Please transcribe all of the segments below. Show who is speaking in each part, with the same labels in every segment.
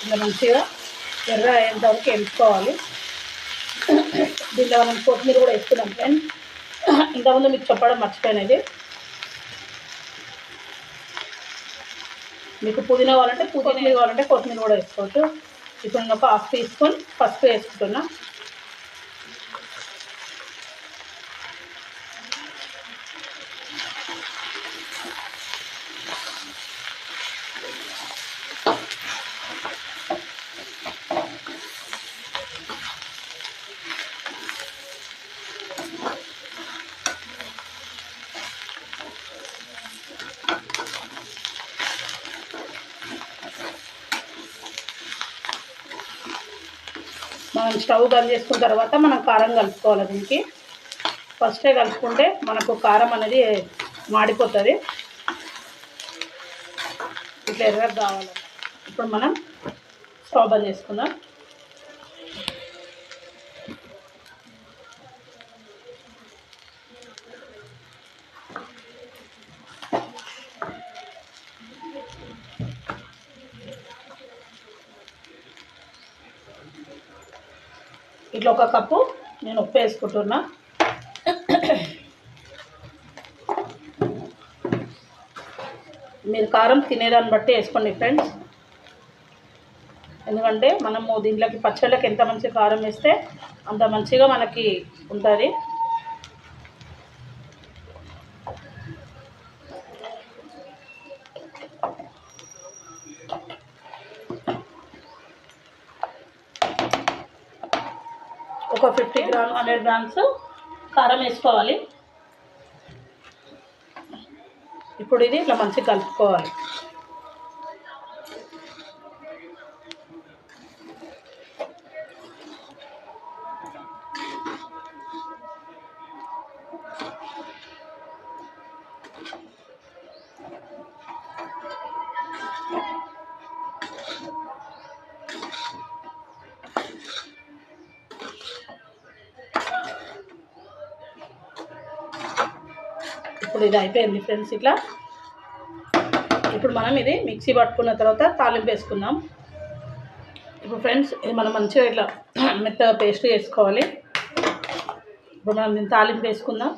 Speaker 1: ఇలా మంచిగా ఎర్ర అయ్యేంత వరకు వేసుకోవాలి. దీంట్లో మనం కొత్తిమీర కూడా వేస్తున్నాం ఫ్రెండ్స్. ఇంతకుముందు మీకు చెప్పడం మర్చిపోయినది, మీకు పుదీనా కావాలంటే కొత్తిమీర కావాలంటే కొత్తిమీర కూడా వేసుకోవచ్చు. ఇప్పుడు నేను ఒక 1/2 టీ స్పూన్ పసుపు వేసుకుంటున్నా. మనం స్టవ్ బంద్ చేసుకున్న తర్వాత మనం కారం కలుపుకోవాలి. దీనికి ఫస్టే కలుపుకుంటే మనకు కారం అనేది మాడిపోతుంది. ఇట్లా ఎర్రగా కావాలి. ఇప్పుడు మనం స్టవ్ బంద్ చేసుకుందాం. ఇట్లా 1 కప్పు నేను ఉప్పు వేసుకుంటున్నా. మీరు కారం తినేదాన్ని బట్టి వేసుకోండి ఫ్రెండ్స్. ఎందుకంటే మనము దీంట్లోకి పచ్చళ్ళకి ఎంత మంచి కారం వేస్తే అంత మంచిగా మనకి ఉంటుంది. ఒక 100 గ్రామ్స్ కారం వేసుకోవాలి. ఇప్పుడు ఇది ఇట్లా మంచిగా కలుపుకోవాలి. ఇప్పుడు ఇది అయిపోయింది ఫ్రెండ్స్. ఇప్పుడు మనం ఇది మిక్సీ పట్టుకున్న తర్వాత తాలింపు వేసుకుందాం. ఇప్పుడు ఫ్రెండ్స్ ఇది మనం మంచిగా ఇట్లా మెత్తగా పేస్ట్ చేసుకోవాలి. ఇప్పుడు మనం దీన్ని తాలింపు వేసుకుందాం.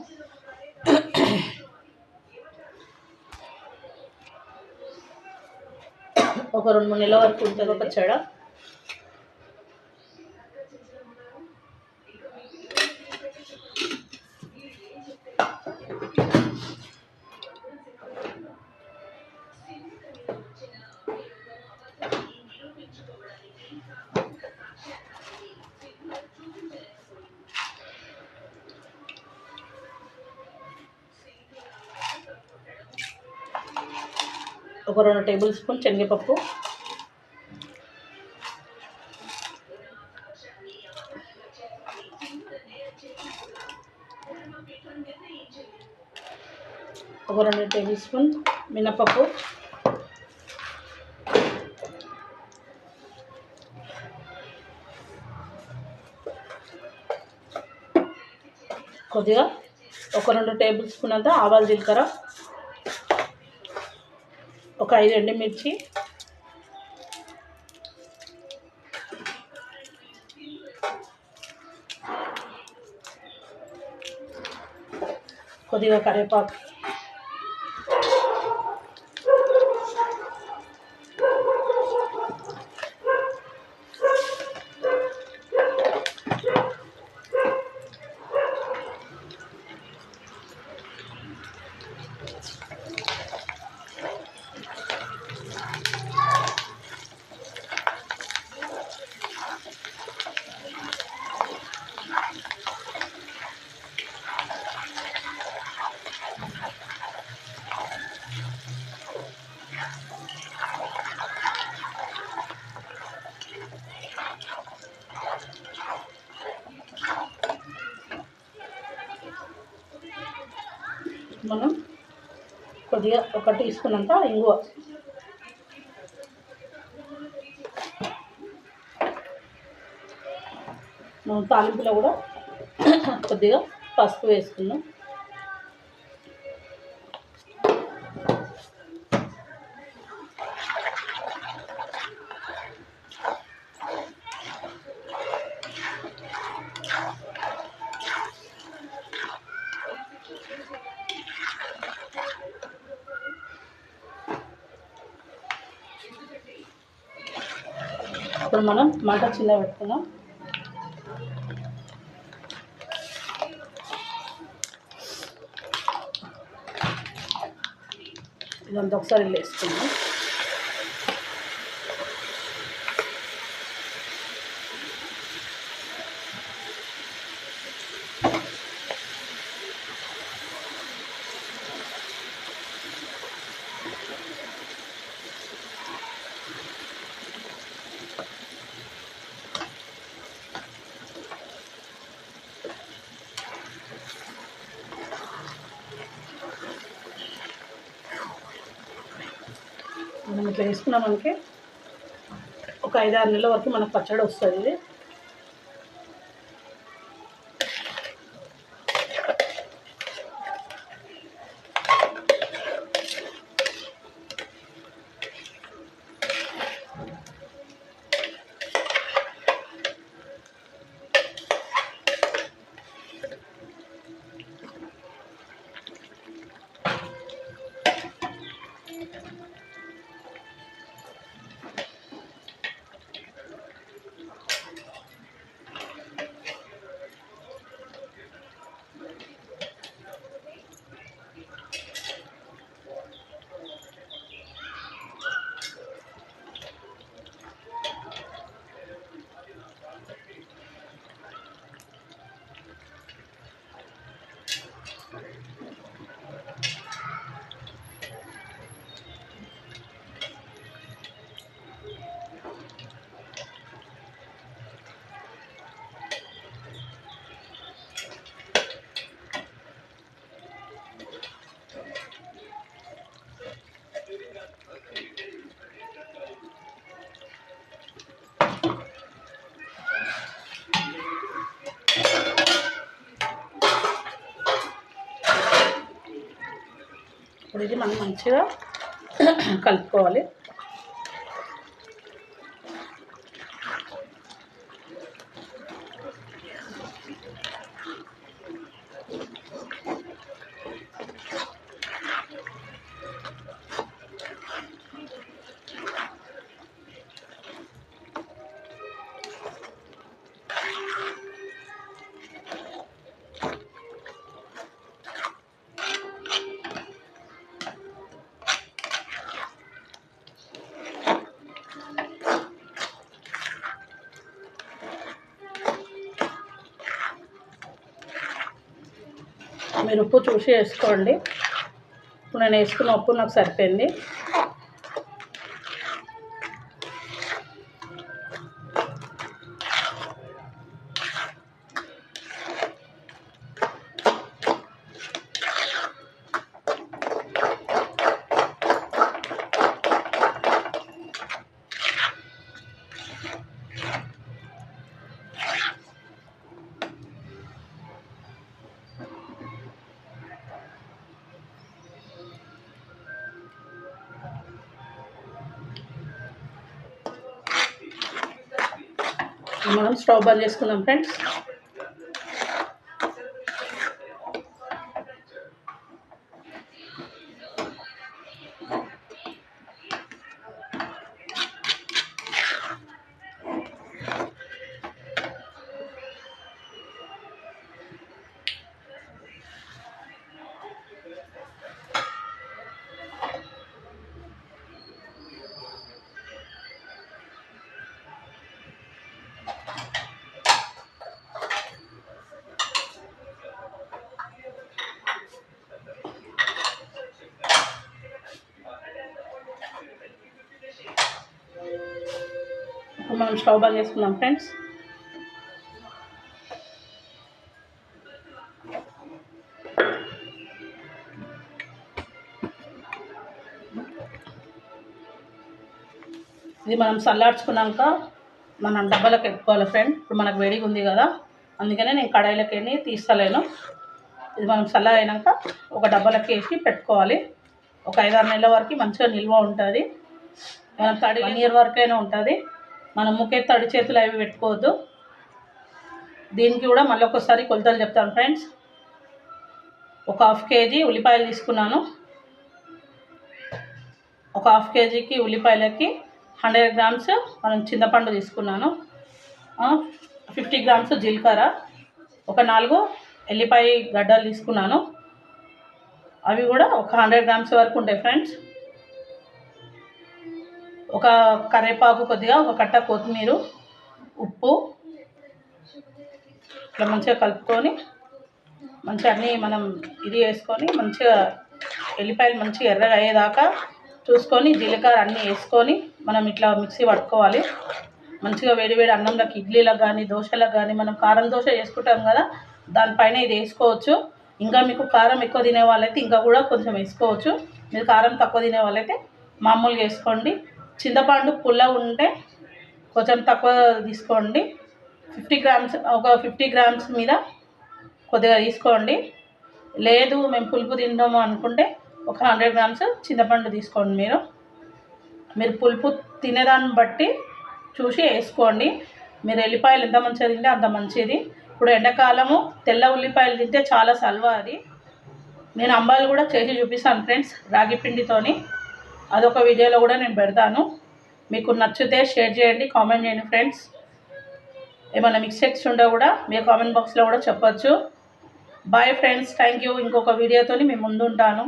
Speaker 1: ఒక 2-3 నెలల వరకు ఉంటుంది పచ్చడి. ఒక 2 టేబుల్ స్పూన్ శనగపప్పు, ఒక 2 టేబుల్ స్పూన్ మినపప్పు, కొద్దిగా ఒక 2 టేబుల్ స్పూన్ అంతా ఆవాలు జీలకర్ర, ఒక 5 ఎండుమిర్చి, కొద్దిగా కరివేపాకు, మనం కొద్దిగా 1 టీ స్పూన్ అంతా ఇంగువ, మనం తాలింపులో కూడా కొద్దిగా పసుపు వేసుకుందాం. ఇప్పుడు మనం మంట చిన్న పెట్టుకున్నాం. ఇదంతా ఒకసారి వేసుకున్నాం. మనం ఇట్లా వేసుకున్నామంటే ఒక 5-6 నెలల వరకు మనకు పచ్చడి వస్తుంది. ఇది ఇప్పుడు ఇది మనం మంచిగా కలుపుకోవాలి. మీరు ఉప్పు చూసి వేసుకోండి. ఇప్పుడు నేను వేసుకున్న ఉప్పు నాకు సరిపోయింది. మనం స్టవ్ బంద్ చేసుకుందాం ఫ్రెండ్స్. మనం స్టవ్ బంద్ చేసుకుందాం ఫ్రెండ్స్. ఇది మనం చల్లార్చుకున్నాక మనం డబ్బాలకు ఎత్తుకోవాలి ఫ్రెండ్. ఇప్పుడు మనకు వేడిగా ఉంది కదా, అందుకనే నేను కడాయిలోకి వెళ్ళి తీస్తలేను. ఇది మనం చల్లారైనాక ఒక డబ్బాలోకి వేసి పెట్టుకోవాలి. ఒక 5-6 నెలల వరకు మంచిగా నిల్వ ఉంటుంది. మనం 1 year వరకైనా ఉంటుంది. మనం ముఖే తడి చేతులు అవి పెట్టుకోవద్దు. దీనికి కూడా మళ్ళీ ఒకసారి కొలతలు చెప్తాను ఫ్రెండ్స్. ఒక 1/2 kg ఉల్లిపాయలు తీసుకున్నాను. ఒక హాఫ్ కేజీకి ఉల్లిపాయలకి 100 గ్రామ్స్ మనం చింతపండు తీసుకున్నాను, 50 గ్రామ్స్ జీలకర్ర, ఒక 4 ఎల్లిపాయ గడ్డలు తీసుకున్నాను, అవి కూడా ఒక 100 గ్రామ్స్ వరకు ఉంటాయి ఫ్రెండ్స్. ఒక కరివేపాకు కొద్దిగా, ఒక కట్ట కొత్తిమీర, ఉప్పు, ఇట్లా మంచిగా కలుపుకొని మంచిగా అన్నీ మనం ఇది వేసుకొని మంచిగా ఎల్లిపాయలు మంచిగా ఎర్రగా అయ్యేదాకా చూసుకొని జీలకర్ర అన్నీ వేసుకొని మనం ఇట్లా మిక్సీ పట్టుకోవాలి. మంచిగా వేడివేడి అన్నంలోకి, ఇడ్లీలకు కానీ దోశలకు కానీ, మనం కారం దోశ చేసుకుంటాం కదా దానిపైన ఇది వేసుకోవచ్చు. ఇంకా మీకు కారం ఎక్కువ తినే వాళ్ళైతే ఇంకా కూడా కొంచెం వేసుకోవచ్చు. మీరు కారం తక్కువ తినే వాళ్ళైతే మామూలుగా వేసుకోండి. చింతపండు పుల్లగా ఉంటే కొంచెం తక్కువ తీసుకోండి. 50 గ్రామ్స్, ఒక 50 గ్రామ్స్ మీద కొద్దిగా తీసుకోండి. లేదు మేము పులుపు తింటాము అనుకుంటే ఒక 100 గ్రామ్స్ చింతపండు తీసుకోండి. మీరు పులుపు తినేదాన్ని బట్టి చూసి వేసుకోండి. మీరు ఎల్లిపాయలు ఎంత మంచిగా తింటే అంత మంచిది. ఇప్పుడు ఎండాకాలము తెల్ల ఉల్లిపాయలు తింటే చాలా సల్వా అది. నేను అంబాలు కూడా చేసి చూపిస్తాను ఫ్రెండ్స్ రాగి పిండితోని, అదొక వీడియోలో కూడా నేను పెడతాను. మీకు నచ్చితే షేర్ చేయండి, కామెంట్ చేయండి ఫ్రెండ్స్. ఏమైనా మిస్టేక్స్ ఉంటే కూడా మీరు కామెంట్ బాక్స్లో కూడా చెప్పచ్చు. Bye friends, thank you. ఇంకొక వీడియోతో మీ ముందు ఉంటాను.